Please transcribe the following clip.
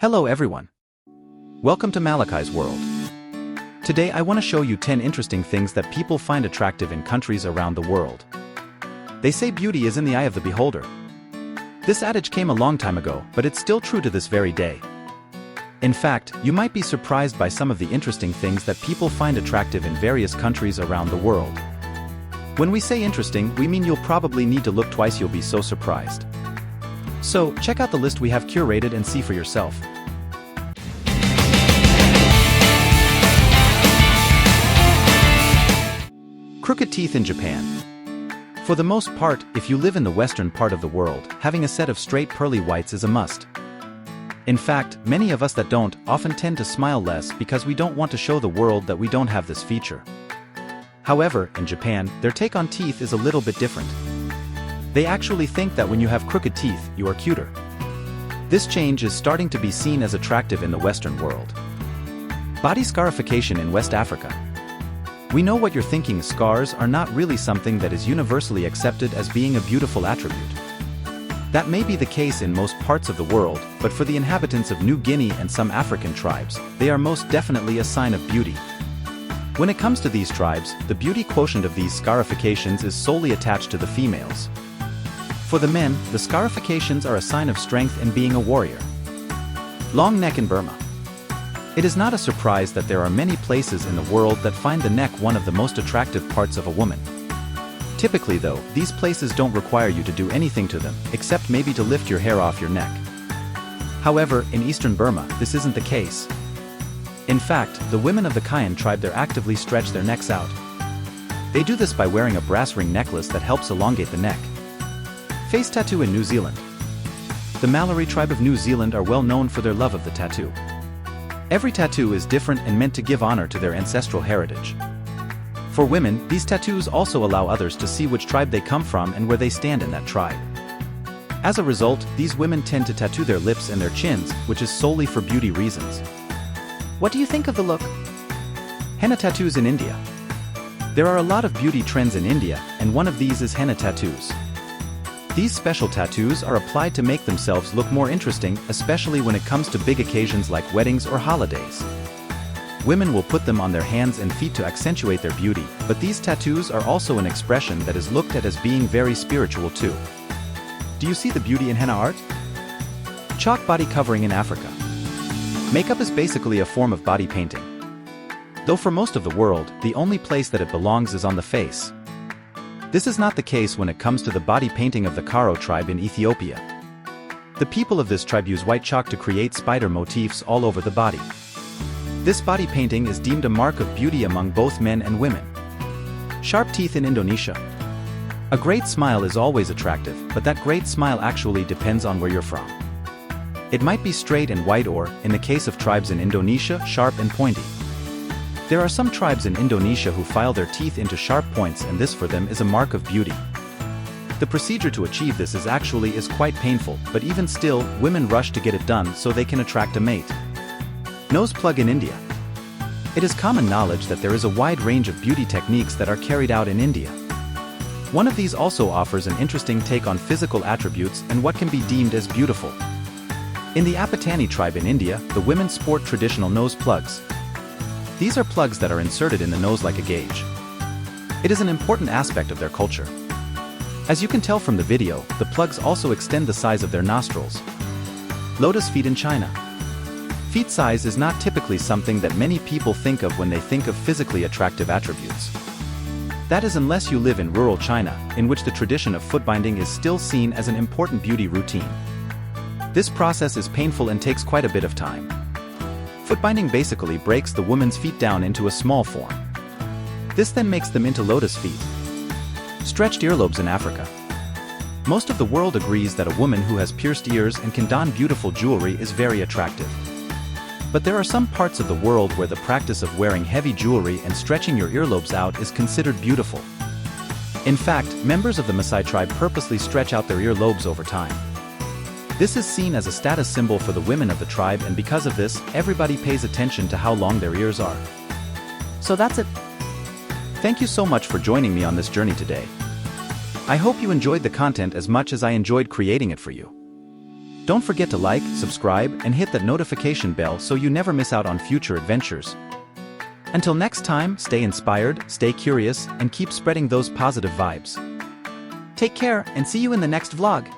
Hello everyone. Welcome to Malachi's World. Today I want to show you 10 interesting things that people find attractive in countries around the world. They say beauty is in the eye of the beholder. This adage came a long time ago, but it's still true to this very day. In fact, you might be surprised by some of the interesting things that people find attractive in various countries around the world. When we say interesting, we mean you'll probably need to look twice, you'll be so surprised. So, check out the list we have curated and see for yourself. Crooked teeth in Japan. For the most part, if you live in the western part of the world, having a set of straight pearly whites is a must. In fact, many of us that don't often tend to smile less because we don't want to show the world that we don't have this feature. However, in Japan, their take on teeth is a little bit different. They actually think that when you have crooked teeth, you are cuter. This change is starting to be seen as attractive in the Western world. Body scarification in West Africa. We know what you're thinking, scars are not really something that is universally accepted as being a beautiful attribute. That may be the case in most parts of the world, but for the inhabitants of New Guinea and some African tribes, they are most definitely a sign of beauty. When it comes to these tribes, the beauty quotient of these scarifications is solely attached to the females. For the men, the scarifications are a sign of strength and being a warrior. Long neck in Burma. It is not a surprise that there are many places in the world that find the neck one of the most attractive parts of a woman. Typically though, these places don't require you to do anything to them, except maybe to lift your hair off your neck. However, in eastern Burma, this isn't the case. In fact, the women of the Kayan tribe actively stretch their necks out. They do this by wearing a brass ring necklace that helps elongate the neck. Face tattoo in New Zealand. The Maori tribe of New Zealand are well known for their love of the tattoo. Every tattoo is different and meant to give honor to their ancestral heritage. For women, these tattoos also allow others to see which tribe they come from and where they stand in that tribe. As a result, these women tend to tattoo their lips and their chins, which is solely for beauty reasons. What do you think of the look? Henna tattoos in India. There are a lot of beauty trends in India, and one of these is henna tattoos. These special tattoos are applied to make themselves look more interesting, especially when it comes to big occasions like weddings or holidays. Women will put them on their hands and feet to accentuate their beauty, but these tattoos are also an expression that is looked at as being very spiritual too. Do you see the beauty in henna art? Chalk body covering in Africa. Makeup is basically a form of body painting. Though for most of the world, the only place that it belongs is on the face. This is not the case when it comes to the body painting of the Karo tribe in Ethiopia. The people of this tribe use white chalk to create spider motifs all over the body. This body painting is deemed a mark of beauty among both men and women. Sharp teeth in Indonesia. A great smile is always attractive, but that great smile actually depends on where you're from. It might be straight and white or, in the case of tribes in Indonesia, sharp and pointy. There are some tribes in Indonesia who file their teeth into sharp points, and this for them is a mark of beauty. The procedure to achieve this is quite painful, but even still, women rush to get it done so they can attract a mate. Nose plug in India. It is common knowledge that there is a wide range of beauty techniques that are carried out in India. One of these also offers an interesting take on physical attributes and what can be deemed as beautiful. In the Apatani tribe in India, the women sport traditional nose plugs. These are plugs that are inserted in the nose like a gauge. It is an important aspect of their culture. As you can tell from the video, the plugs also extend the size of their nostrils. Lotus feet in China. Feet size is not typically something that many people think of when they think of physically attractive attributes. That is unless you live in rural China, in which the tradition of foot binding is still seen as an important beauty routine. This process is painful and takes quite a bit of time. Foot binding basically breaks the woman's feet down into a small form. This then makes them into lotus feet. Stretched earlobes in Africa. Most of the world agrees that a woman who has pierced ears and can don beautiful jewelry is very attractive. But there are some parts of the world where the practice of wearing heavy jewelry and stretching your earlobes out is considered beautiful. In fact, members of the Maasai tribe purposely stretch out their earlobes over time. This is seen as a status symbol for the women of the tribe, and because of this, everybody pays attention to how long their ears are. So that's it. Thank you so much for joining me on this journey today. I hope you enjoyed the content as much as I enjoyed creating it for you. Don't forget to like, subscribe, and hit that notification bell so you never miss out on future adventures. Until next time, stay inspired, stay curious, and keep spreading those positive vibes. Take care and see you in the next vlog.